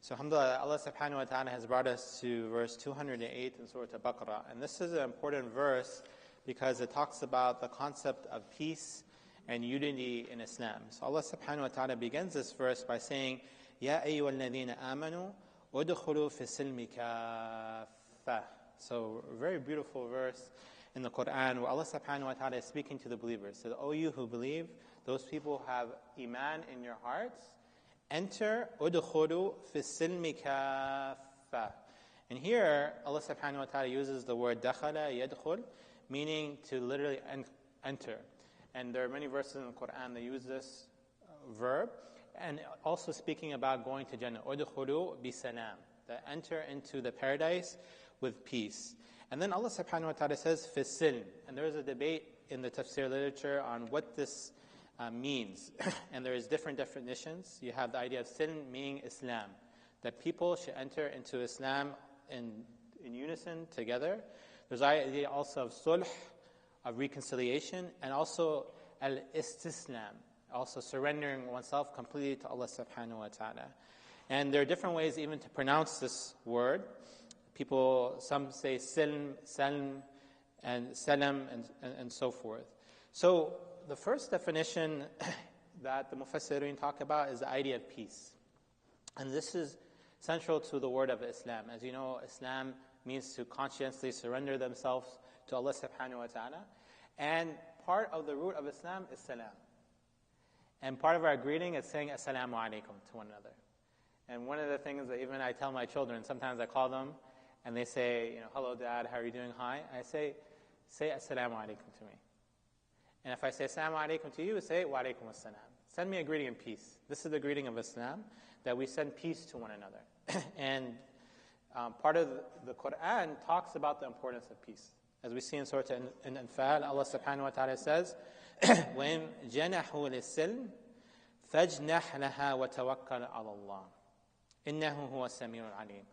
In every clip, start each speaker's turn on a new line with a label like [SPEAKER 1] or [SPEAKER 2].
[SPEAKER 1] So alhamdulillah, Allah subhanahu wa ta'ala has brought us to verse 208 in Surah al-Baqarah. And this is an important verse because it talks about the concept of peace and unity in Islam. So Allah subhanahu wa ta'ala begins this verse by saying, Ya ayyuhal ladhina amanu, udkhulu fi silmi kaffah. So a very beautiful verse in the Quran where Allah subhanahu wa ta'ala is speaking to the believers. So, O you who believe, those people who have iman in your hearts, enter udkhulu fi silmi kaffah. And here, Allah subhanahu wa ta'ala uses the word dakhala yadkhul, meaning to literally enter. And there are many verses in the Quran that use this verb, and also speaking about going to Jannah. Udkhulu bi salam, that enter into the paradise with peace. And then Allah subhanahu wa ta'ala says fi silm. And there is a debate in the tafsir literature on what this means. And there is different definitions. You have the idea of silm meaning Islam, that people should enter into Islam in unison together. There's the idea also of sulh, of reconciliation, and also al-istislam, also surrendering oneself completely to Allah subhanahu wa ta'ala. And there are different ways even to pronounce this word. People, some say silm, salm, and salam, and so forth. So the first definition that the Mufassirin talk about is the idea of peace. And this is central to the word of Islam. As you know, Islam means to conscientiously surrender themselves to Allah subhanahu wa ta'ala. And part of the root of Islam is salam. And part of our greeting is saying assalamu alaikum to one another. And one of the things that even I tell my children, sometimes I call them and they say, hello dad, how are you doing? Hi. I say assalamu alaikum to me. And if I say assalamu alaikum to you, say wa alaikum assalam. Send me a greeting in peace. This is the greeting of Islam, that we send peace to one another. And part of the Quran talks about the importance of peace. As we see in Surah Al-Anfal, Allah subhanahu wa ta'ala says, وَإِن جَنَحُوا لِلسِّلْمِ فَاجْنَحْ لَهَا وَتَوَكَّلْ عَلَى اللَّهِ إِنَّهُ هُوَ السَّمِيعُ الْعَلِيمُ.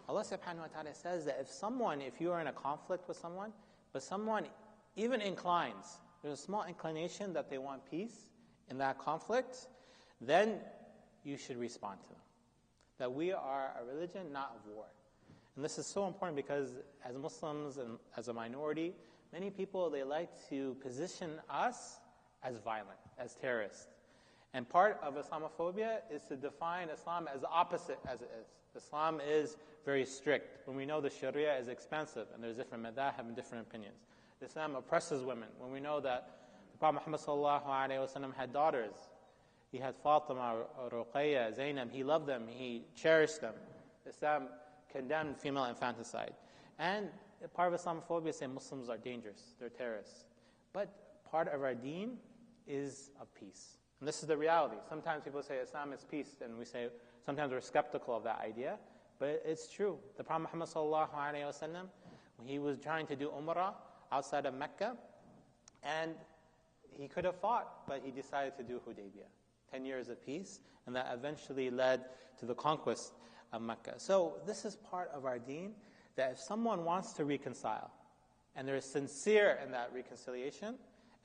[SPEAKER 1] Allah subhanahu wa ta'ala says that if you are in a conflict with someone, but someone even inclines, there's a small inclination that they want peace in that conflict, then you should respond to them. That we are a religion, not of war. And this is so important because as Muslims and as a minority, many people, they like to position us as violent, as terrorists. And part of Islamophobia is to define Islam as the opposite as it is. Islam is very strict, when we know the Sharia is expansive and there's different madhahib and different opinions. Islam oppresses women, when we know that the Prophet Muhammad sallallahu alaihi wasallam had daughters. He had Fatima, Ruqayya, Zainab. He loved them. He cherished them. Islam condemned female infanticide. And part of Islamophobia is saying Muslims are dangerous. They're terrorists. But part of our deen is of peace. And this is the reality. Sometimes people say Islam is peace, and we say, sometimes we're skeptical of that idea. But it's true. The Prophet Muhammad sallallahu alaihi wasallam, he was trying to do Umrah outside of Mecca, and he could have fought, but he decided to do Hudaybiyah. 10 years of peace, and that eventually led to the conquest of Mecca. So this is part of our deen, that if someone wants to reconcile, and they're sincere in that reconciliation,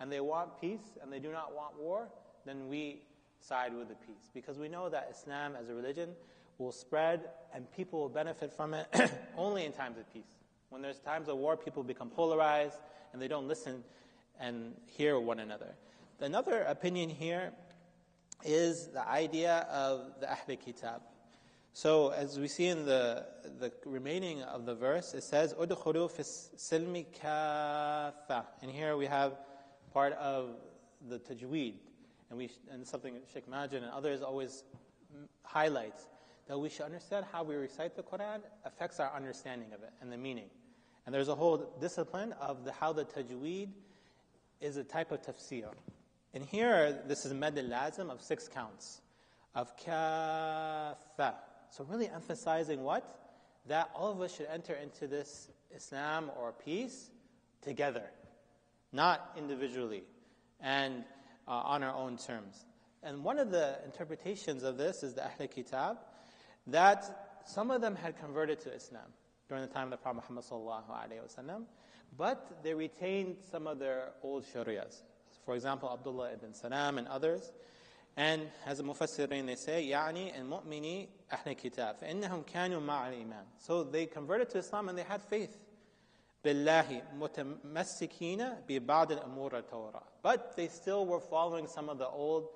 [SPEAKER 1] and they want peace, and they do not want war, then we side with the peace. Because we know that Islam as a religion will spread, and people will benefit from it only in times of peace. When there's times of war, people become polarized, and they don't listen and hear one another. Another opinion here is the idea of the Ahl Kitab. So as we see in the remaining of the verse, it says, "Udkhulu fi silmi kaffa." And here we have part of the tajweed, and something Sheikh Majid and others always highlight, that we should understand how we recite the Quran affects our understanding of it and the meaning. And there's a whole discipline of how the tajweed is a type of tafsir. And here, this is med al-lazim of 6 counts, of kaffa. So really emphasizing what? That all of us should enter into this Islam or peace together, not individually, and on our own terms. And one of the interpretations of this is the Ahl Kitab, that some of them had converted to Islam during the time of the Prophet Muhammad sallallahu alaihi wasallam, but they retained some of their old sharias. For example, Abdullah ibn Salam and others. And as the Mufassirin, they say, يعني المؤمني أهل الكتاب فإنهم كانوا مع الإيمان. So they converted to Islam and they had faith. بالله متمسكين ببعض الأمور التوراة. But they still were following some of the old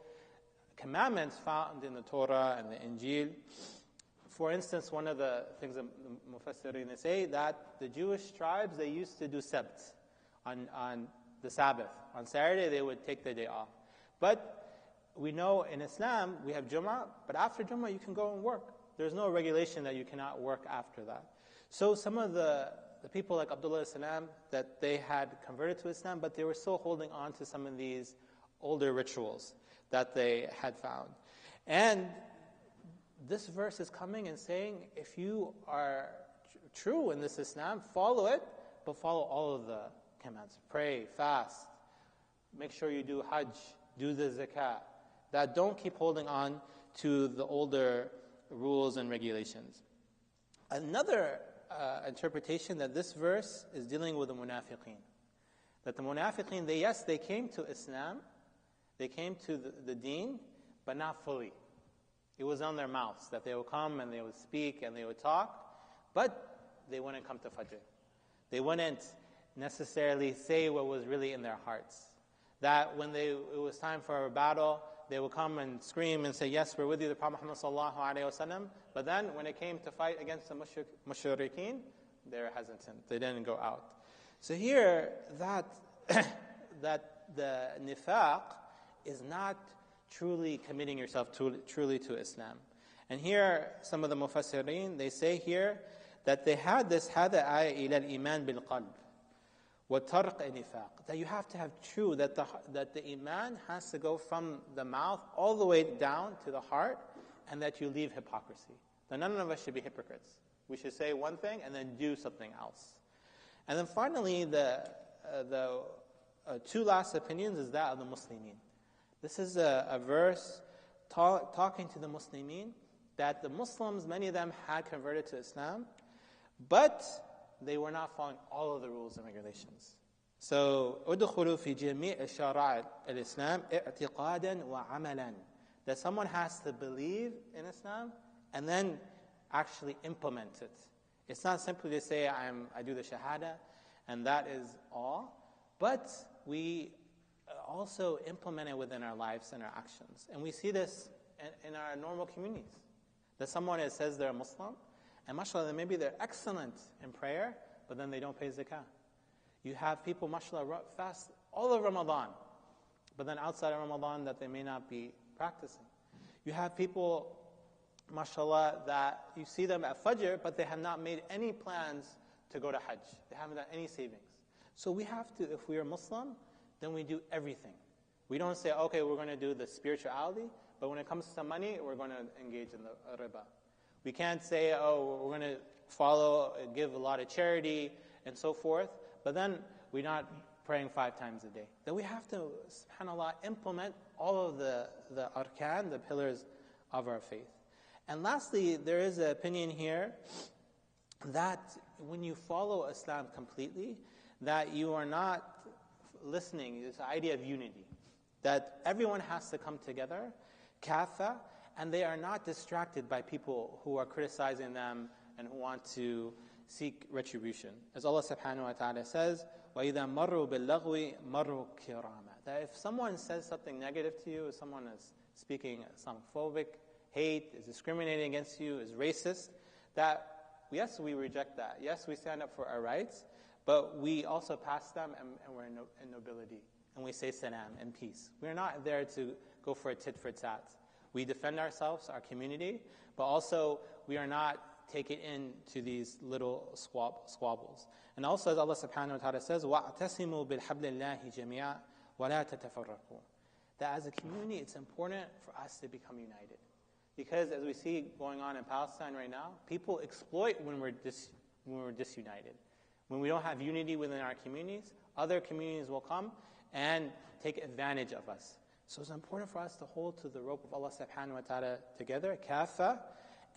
[SPEAKER 1] commandments found in the Torah and the Injil. For instance, one of the things that Mufassirin, they say that the Jewish tribes, they used to do Sabt on the Sabbath. On Saturday, they would take the day off. But we know in Islam, we have Jummah, but after Jummah, you can go and work. There's no regulation that you cannot work after that. So some of the people like Abdullah as-Salam, that they had converted to Islam, but they were still holding on to some of these older rituals that they had found. And this verse is coming and saying, if you are true in this Islam, follow it, but follow all of the commands. Pray, fast, make sure you do Hajj, do the Zakah. That don't keep holding on to the older rules and regulations. Another interpretation that this verse is dealing with the munafiqeen. That the munafiqeen, they came to Islam, they came to the deen, but not fully. It was on their mouths, that they would come and they would speak and they would talk, but they wouldn't come to Fajr. They wouldn't necessarily say what was really in their hearts. That when it was time for a battle, they would come and scream and say, yes, we're with you, the Prophet Muhammad sallallahu alaihi wasallam. But then when it came to fight against the mushrikeen, they were hesitant. They didn't go out. So here, that the nifaq is not truly committing yourself truly to Islam. And here, some of the mufassirin, they say here that they had this هذا آية إلى الإيمان بالقلب وترك النفاق. That you have to have true, that the iman has to go from the mouth all the way down to the heart, and that you leave hypocrisy. That none of us should be hypocrites. We should say one thing and then do something else. And then finally, the two last opinions is that of the Muslimin. This is a verse talking to the Muslimin, that the Muslims, many of them had converted to Islam, but they were not following all of the rules and regulations. So, ادخلوا في جميع شرائع الإسلام اعتقادا وعملا. That someone has to believe in Islam and then actually implement it. It's not simply to say, I do the shahada, and that is all. But we also implement it within our lives and our actions. And we see this in our normal communities. That someone says they're a Muslim, and mashallah, maybe they're excellent in prayer, but then they don't pay zakah. You have people, mashallah, fast all of Ramadan, but then outside of Ramadan that they may not be practicing. You have people, mashallah, that you see them at Fajr, but they have not made any plans to go to Hajj. They haven't done any savings. So we have to, if we are Muslim, then we do everything. We don't say, okay, we're going to do the spirituality, but when it comes to money, we're going to engage in the riba. We can't say, oh, we're going to follow, give a lot of charity, and so forth, but then we're not praying 5 times a day. Then we have to, subhanAllah, implement all of the arkan, the pillars of our faith. And lastly, there is an opinion here that when you follow Islam completely, that you are not listening, this idea of unity, that everyone has to come together, kafa, and they are not distracted by people who are criticizing them and who want to seek retribution. As Allah subhanahu wa ta'ala says, وَإِذَا مَرُّوا بِاللَّغْوِ مَرُّوا كِرَامًا. That if someone says something negative to you, if someone is speaking Islamophobic, hate, is discriminating against you, is racist, that yes, we reject that. Yes, we stand up for our rights, but we also pass them and we're in nobility. And we say salam and peace. We're not there to go for a tit for tat. We defend ourselves, our community, but also we are not taken into these little squabbles. And also as Allah subhanahu wa ta'ala says, وَاعْتَسِمُوا بِالْحَبْلِ اللَّهِ جَمِيعًا وَلَا تَتَفَرَّقُوا. That as a community, it's important for us to become united. Because as we see going on in Palestine right now, people exploit when we're disunited. When we don't have unity within our communities, other communities will come and take advantage of us. So it's important for us to hold to the rope of Allah subhanahu wa ta'ala together, kafa,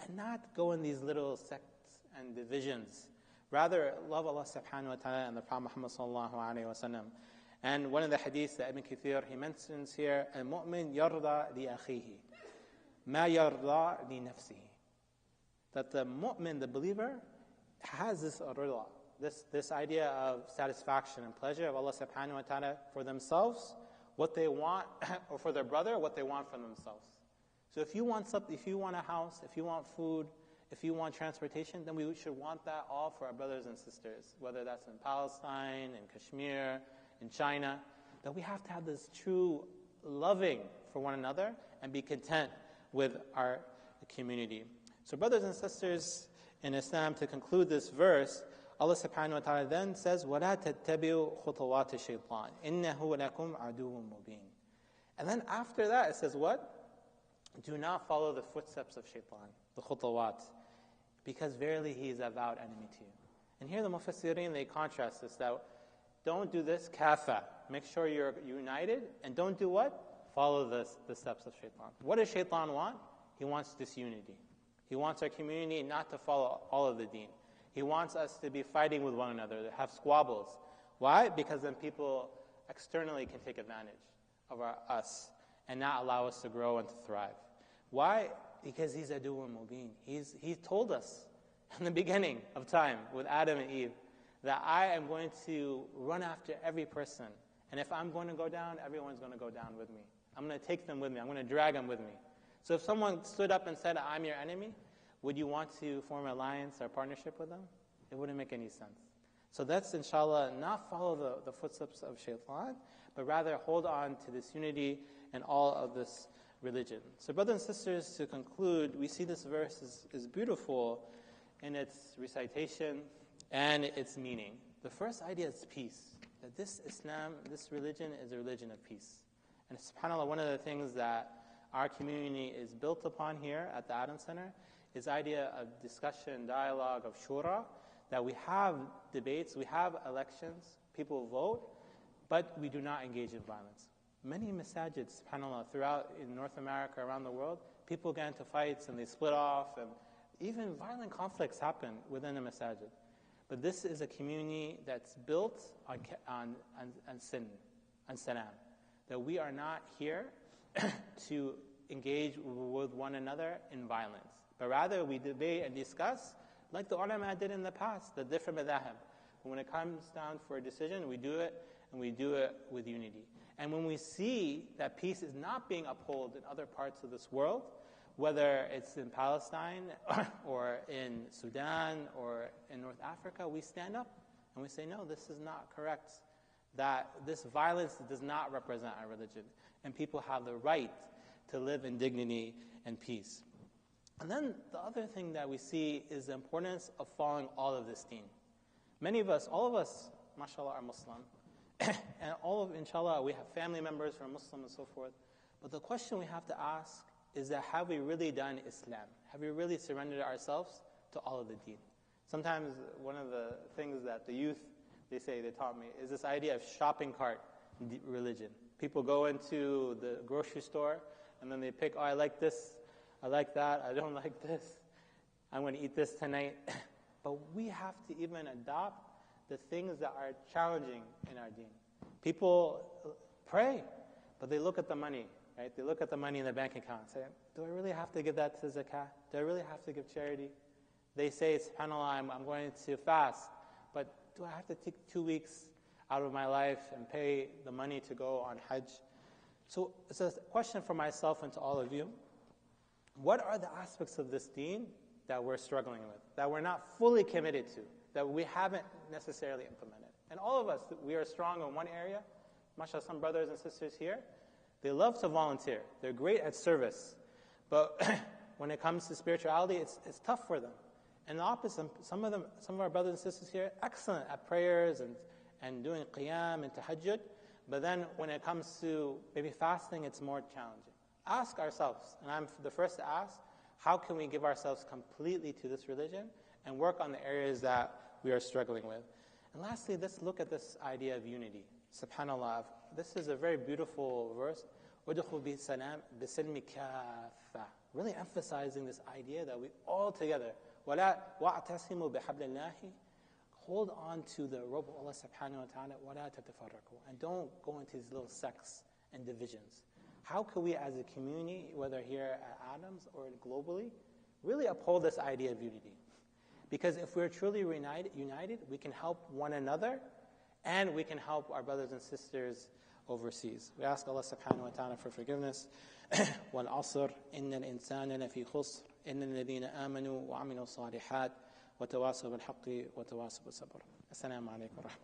[SPEAKER 1] and not go in these little sects and divisions. Rather, love Allah subhanahu wa ta'ala and the Prophet Muhammad sallallahu alayhi wa sallam. And one of the hadiths that Ibn Kathir, he mentions here, al-mu'min yarda li akhihi, ma yarda li nafsihi. That the mu'min, the believer, has this rida, this idea of satisfaction and pleasure of Allah subhanahu wa ta'ala for themselves, what they want, or for their brother, what they want from themselves. So if you want something, if you want a house, if you want food, if you want transportation, then we should want that all for our brothers and sisters, whether that's in Palestine, in Kashmir, in China, that we have to have this true loving for one another and be content with our community. So brothers and sisters in Islam, to conclude this verse, Allah subhanahu wa ta'ala then says, وَلَا تَتَّبِعُوا خُطُوَاتِ الشَّيْطَانِ إِنَّهُ لَكُمْ عَدُوٌ مُبِينٌ. And then after that it says what? Do not follow the footsteps of shaitan, the khutawat, because verily he is a avowed enemy to you. And here the Mufassirin, they contrast this, that don't do this, kafa. Make sure you're united, and don't do what? Follow the steps of shaitan. What does shaitan want? He wants disunity. He wants our community not to follow all of the deen. He wants us to be fighting with one another, to have squabbles. Why? Because then people externally can take advantage of us and not allow us to grow and to thrive. Why? Because he's aduwwun mubin. He told us in the beginning of time with Adam and Eve that I am going to run after every person. And if I'm going to go down, everyone's going to go down with me. I'm going to take them with me. I'm going to drag them with me. So if someone stood up and said, I'm your enemy, would you want to form an alliance or partnership with them? It wouldn't make any sense. So that's, inshallah, not follow the footsteps of shaitan, but rather hold on to this unity and all of this religion. So brothers and sisters, to conclude, we see this verse is beautiful in its recitation and its meaning. The first idea is peace. That this Islam, this religion, is a religion of peace. And subhanAllah, one of the things that our community is built upon here at the Adams Center is the idea of discussion, dialogue, of shura, that we have debates, we have elections, people vote, but we do not engage in violence. Many masajids, subhanAllah, throughout in North America, around the world, people get into fights and they split off, and even violent conflicts happen within a masajid. But this is a community that's built on sin, on salam. That we are not here to engage with one another in violence, but rather we debate and discuss like the ulama did in the past, the different madhahib. When it comes down for a decision, we do it, and we do it with unity. And when we see that peace is not being upheld in other parts of this world, whether it's in Palestine or in Sudan or in North Africa, we stand up and we say, no, this is not correct. That this violence does not represent our religion. And people have the right to live in dignity and peace. And then the other thing that we see is the importance of following all of this deen. Many of us, all of us, mashallah, are Muslim. And all of, inshallah, we have family members who are Muslim and so forth. But the question we have to ask is that have we really done Islam? Have we really surrendered ourselves to all of the deen? Sometimes one of the things that the youth, they taught me, is this idea of shopping cart religion. People go into the grocery store and then they pick, oh, I like this, I like that, I don't like this, I'm going to eat this tonight. But we have to even adopt the things that are challenging in our deen. People pray, but they look at the money, right? They look at the money in the bank account and say, do I really have to give that to zakah? Do I really have to give charity? They say, subhanAllah, I'm going to fast, but do I have to take 2 weeks out of my life and pay the money to go on Hajj? So it's a question for myself and to all of you. What are the aspects of this deen that we're struggling with, that we're not fully committed to, that we haven't necessarily implemented? And all of us, we are strong in one area. MashaAllah, some brothers and sisters here, they love to volunteer. They're great at service. But when it comes to spirituality, it's tough for them. And the opposite, some of our brothers and sisters here, excellent at prayers and doing qiyam and tahajjud. But then when it comes to maybe fasting, it's more challenging. Ask ourselves, and I'm the first to ask, how can we give ourselves completely to this religion and work on the areas that we are struggling with? And lastly, let's look at this idea of unity. SubhanAllah, this is a very beautiful verse. وَدُخُلْ بِسَلْمِ كَافَّةً. Really emphasizing this idea that we all together, وَلَا وَاعْتَصِمُوا بِحَبْلِ اللَّهِ.
[SPEAKER 2] hold on to the rope of Allah subhanahu wa ta'ala, وَلَا تَتَفَرَّقُوا, and don't go into these little sects and divisions. How can we as a community, whether here at Adams or globally, really uphold this idea of unity? Because if we're truly united, we can help one another, and we can help our brothers and sisters overseas. We ask Allah subhanahu wa ta'ala for forgiveness. وَالْعَصْرِ إِنَّ الْإِنسَانَ لَفِي خُسْرٍ إِنَّ الَّذِينَ آمَنُوا وَعَمِلُوا الصَّالِحَاتِ وَتَوَاصَوْا بِالْحَقِّ وَتَوَاصَوْا بِالصَّبْرِ. Assalamu alaikum wa rahmatullahi.